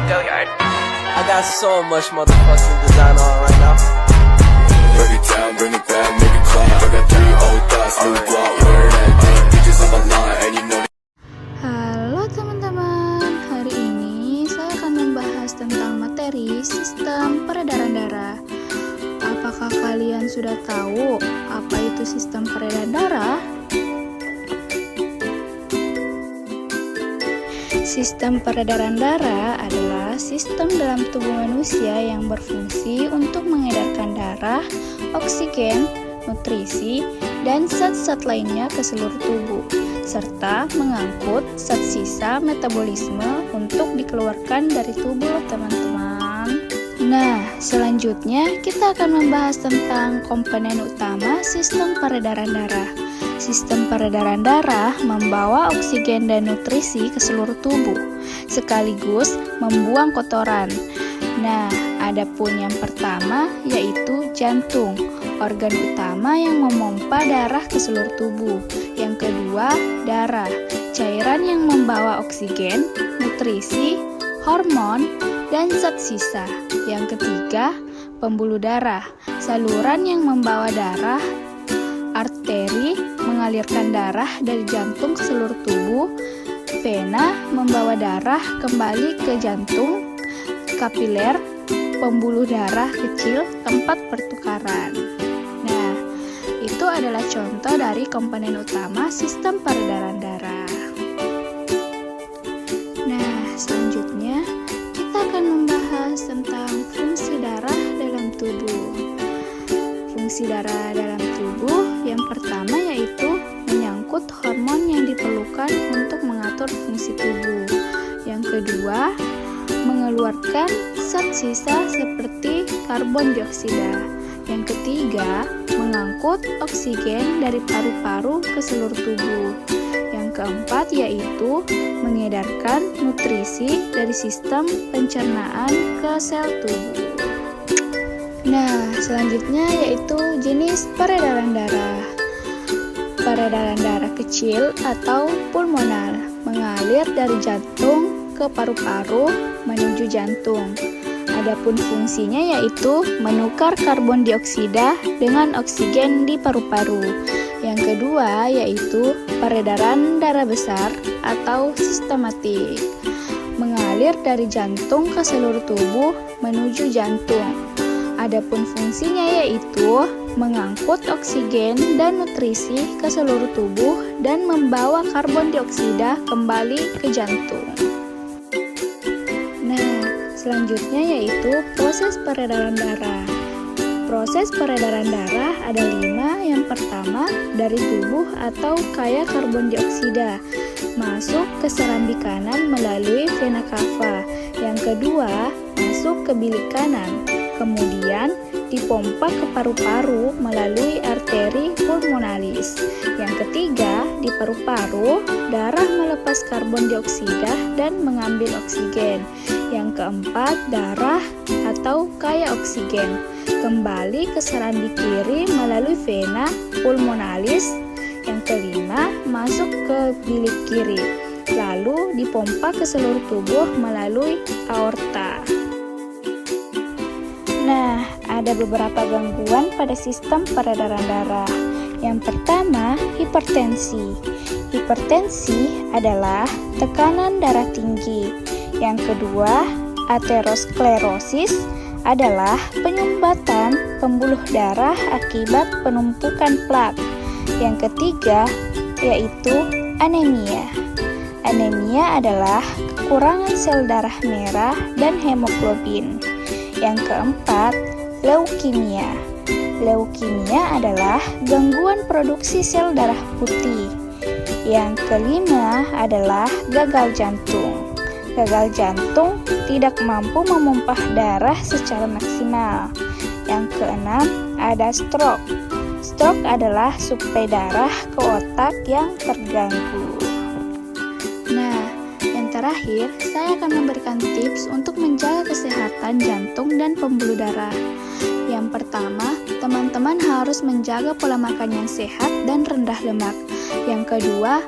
I got so much motherfucking design on right now. Break it down, bring it back, make it clap. I got 3 old thoughts, new guap, where that thing, bitches on my line, and you know. Halo teman-teman, hari ini saya akan membahas tentang materi sistem peredaran darah. Apakah kalian sudah tahu apa itu sistem peredaran darah? Sistem peredaran darah adalah sistem dalam tubuh manusia yang berfungsi untuk mengedarkan darah, oksigen, nutrisi, dan zat-zat lainnya ke seluruh tubuh, serta mengangkut zat sisa metabolisme untuk dikeluarkan dari tubuh teman-teman. Nah, selanjutnya kita akan membahas tentang komponen utama sistem peredaran darah. Sistem peredaran darah membawa oksigen dan nutrisi ke seluruh tubuh, sekaligus membuang kotoran. Nah, adapun yang pertama yaitu jantung, organ utama yang memompa darah ke seluruh tubuh. Yang kedua, darah, cairan yang membawa oksigen, nutrisi, hormon, dan zat sisa. Yang ketiga, pembuluh darah, saluran yang membawa darah, arteri mengalirkan darah dari jantung ke seluruh tubuh, vena membawa darah kembali ke jantung, kapiler, pembuluh darah kecil tempat pertukaran. Nah, itu adalah contoh dari komponen utama sistem peredaran darah. Nah, selanjutnya kita akan membahas tentang fungsi darah dalam tubuh. Fungsi darah dalam tubuh yang pertama yaitu menyangkut hormon yang diperlukan untuk mengatur fungsi tubuh. Yang kedua, mengeluarkan zat sisa seperti karbon dioksida. Yang ketiga, mengangkut oksigen dari paru-paru ke seluruh tubuh. Yang keempat yaitu mengedarkan nutrisi dari sistem pencernaan ke sel tubuh. Nah, selanjutnya yaitu jenis peredaran darah. Peredaran darah kecil atau pulmonal mengalir dari jantung ke paru-paru menuju jantung. Adapun fungsinya yaitu menukar karbon dioksida dengan oksigen di paru-paru. Yang kedua yaitu peredaran darah besar atau sistematik, mengalir dari jantung ke seluruh tubuh menuju jantung. Adapun fungsinya yaitu mengangkut oksigen dan nutrisi ke seluruh tubuh dan membawa karbon dioksida kembali ke jantung. Nah, selanjutnya yaitu proses peredaran darah. Proses peredaran darah ada 5. Yang pertama, dari tubuh atau kaya karbon dioksida masuk ke serambi kanan melalui vena cava. Yang kedua, masuk ke bilik kanan. Kemudian dipompa ke paru-paru melalui arteri pulmonalis. Yang ketiga, di paru-paru, darah melepas karbon dioksida dan mengambil oksigen. Yang keempat, darah atau kaya oksigen kembali ke serambi kiri melalui vena pulmonalis. Yang kelima, masuk ke bilik kiri, lalu dipompa ke seluruh tubuh melalui aorta. Nah, ada beberapa gangguan pada sistem peredaran darah. Yang pertama, hipertensi. Hipertensi adalah tekanan darah tinggi. Yang kedua, aterosklerosis adalah penyumbatan pembuluh darah akibat penumpukan plak. Yang ketiga, yaitu anemia. Anemia adalah kekurangan sel darah merah dan hemoglobin. Yang keempat, leukemia. Leukemia adalah gangguan produksi sel darah putih. Yang kelima adalah gagal jantung. Gagal jantung tidak mampu memompah darah secara maksimal. Yang keenam, ada stroke. Stroke adalah suplai darah ke otak yang terganggu. Nah, yang terakhir, saya akan memberikan tips untuk menjaga kesehatan jantung dan pembuluh darah. Yang pertama, teman-teman harus menjaga pola makan yang sehat dan rendah lemak. Yang kedua,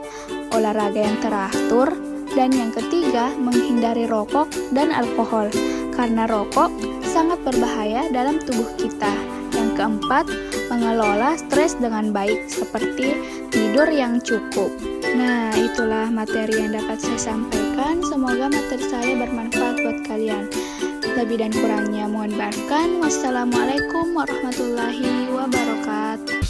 olahraga yang teratur, Dan yang ketiga, menghindari rokok dan alkohol, karena rokok sangat berbahaya dalam tubuh kita. Yang keempat, mengelola stres dengan baik, seperti tidur yang cukup. Nah, itulah materi yang dapat saya sampaikan. Semoga materi saya bermanfaat buat kalian. Lebih dan kurangnya mohon dimaafkan. Wassalamualaikum warahmatullahi wabarakatuh.